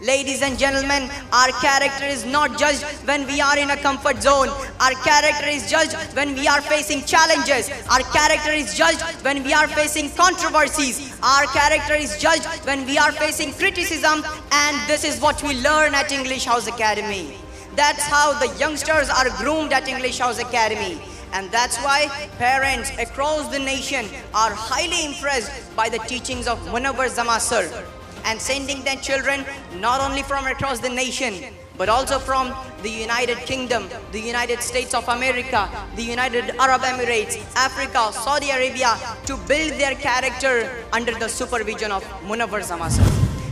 Ladies and gentlemen, our character is not judged when we are in a comfort zone. Our character is judged when we are facing challenges. Our character is judged when we are facing controversies. Our character is judged when we are facing criticism. And this is what we learn at English House Academy. That's how the youngsters are groomed at English House Academy. And that's why parents across the nation are highly impressed by the teachings of Munawwar Jama sir, and sending their children not only from across the nation but also from the United Kingdom, the United States of America, the United Arab Emirates, Africa, Saudi Arabia, to build their character under the supervision of Munawwar Jama sir.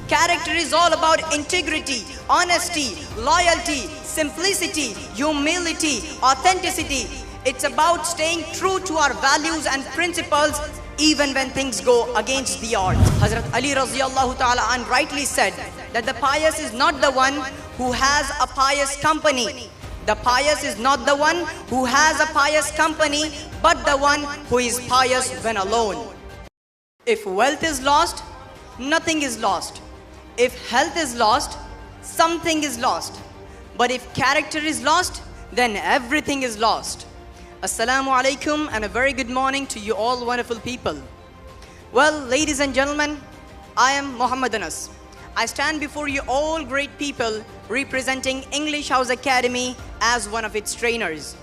Character is all about integrity, honesty, loyalty, simplicity, humility, authenticity. It's about staying true to our values and principles even when things go against the odds. Hazrat Ali Raziyallahu Ta'ala an rightly said that the pious is not the one who has a pious company. The pious is not the one who has a pious company, but the one who is pious when alone. If wealth is lost, nothing is lost. If health is lost, something is lost. But if character is lost, then everything is lost. Assalamu alaikum and a very good morning to you all wonderful people. Well, ladies and gentlemen, I am Muhammad Anas. I stand before you all great people representing English House Academy as one of its trainers.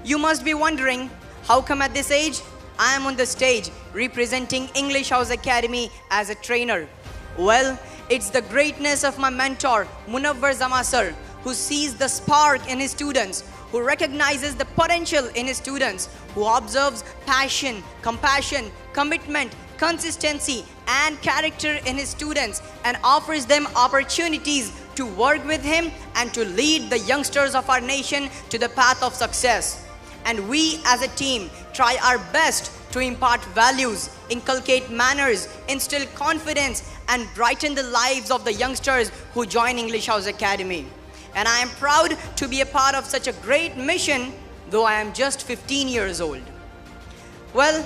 You must be wondering, how come at this age I am on the stage representing English House Academy as a trainer? Well, it's the greatness of my mentor Munawwar Jama sir, who sees the spark in his students, who recognizes the potential in his students, who observes passion, compassion, commitment, consistency and character in his students, and offers them opportunities to work with him and to lead the youngsters of our nation to the path of success. And we as a team try our best to impart values, inculcate manners, instill confidence and brighten the lives of the youngsters who join English House Academy. And I am proud to be a part of such a great mission, though I am just 15 years old. Well,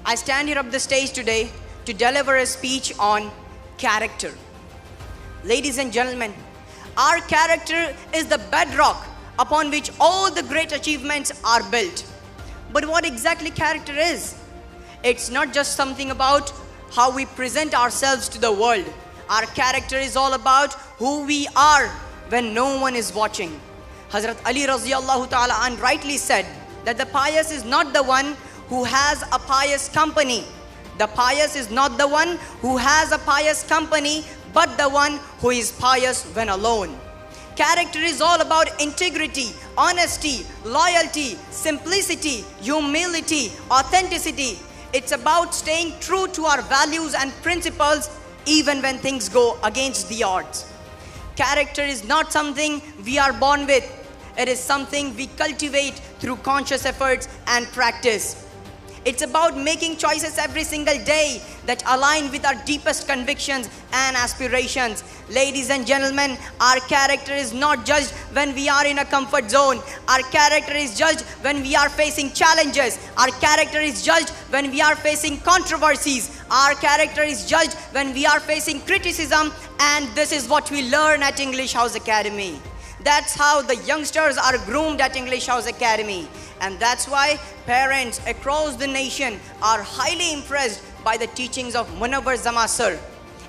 I stand here up the stage today to deliver a speech on character. Ladies and gentlemen, our character is the bedrock upon which all the great achievements are built. But what exactly character is? It's not just something about how we present ourselves to the world. Our character is all about who we are when no one is watching. Hazrat Ali Raziyallahu Ta'ala an rightly said that the pious is not the one who has a pious company. The pious is not the one who has a pious company, but the one who is pious when alone. Character is all about integrity, honesty, loyalty, simplicity, humility, authenticity. It's about staying true to our values and principles even when things go against the odds. Character is not something we are born with. It is something we cultivate through conscious efforts and practice. It's about making choices every single day that align with our deepest convictions and aspirations. Ladies and gentlemen, our character is not judged when we are in a comfort zone. Our character is judged when we are facing challenges. Our character is judged when we are facing controversies. Our character is judged when we are facing criticism. And this is what we learn at English House Academy. That's how the youngsters are groomed at English House Academy. And that's why parents across the nation are highly impressed by the teachings of Munawwar Jama sir,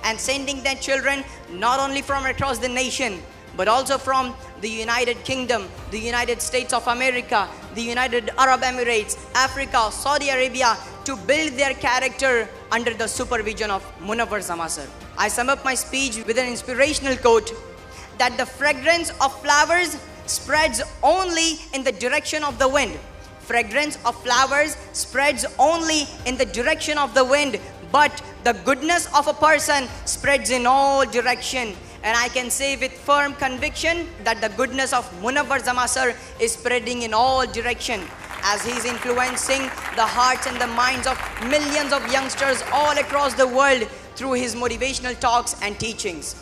and sending their children not only from across the nation but also from the United Kingdom, the United States of America, the United Arab Emirates, Africa, Saudi Arabia, to build their character under the supervision of Munawwar Jama sir. I sum up my speech with an inspirational quote that the fragrance of flowers spreads only in the direction of the wind. Fragrance of flowers spreads only in the direction of the wind, but the goodness of a person spreads in all direction. And I can say with firm conviction that the goodness of Munawwar Jama sir is spreading in all direction, as he is influencing the hearts and the minds of millions of youngsters all across the world through his motivational talks and teachings.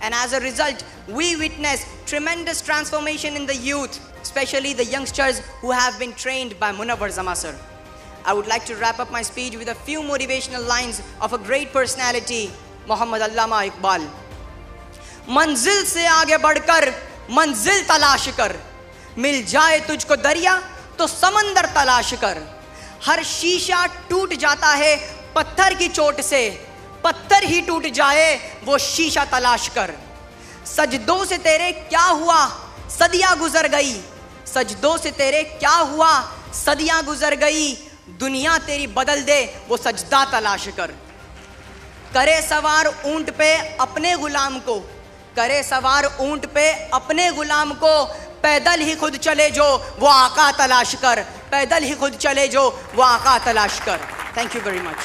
And as a result, we witness tremendous transformation in the youth, especially the youngsters who have been trained by Munawwar Jama sir. I would like to wrap up my speech with a few motivational lines of a great personality, Muhammad Allama Iqbal. मंजिल से आगे बढ़कर मंजिल तलाश कर, मिल जाए तुझको दरिया तो समंदर तलाश कर। हर शीशा टूट जाता है पत्थर की चोट से, पत्थर ही टूट जाए वो शीशा तलाश कर। सजदों से तेरे क्या हुआ सदियां गुजर गई, सजदों से तेरे क्या हुआ सदियां गुजर गई। दुनिया तेरी बदल दे वो सजदा तलाश कर। करे सवार ऊंट पे अपने गुलाम को, करे सवार ऊंट पे अपने गुलाम को। पैदल ही खुद चले जो वो आका तलाश कर, पैदल ही खुद चले जो वो आका तलाश कर। Thank you very much.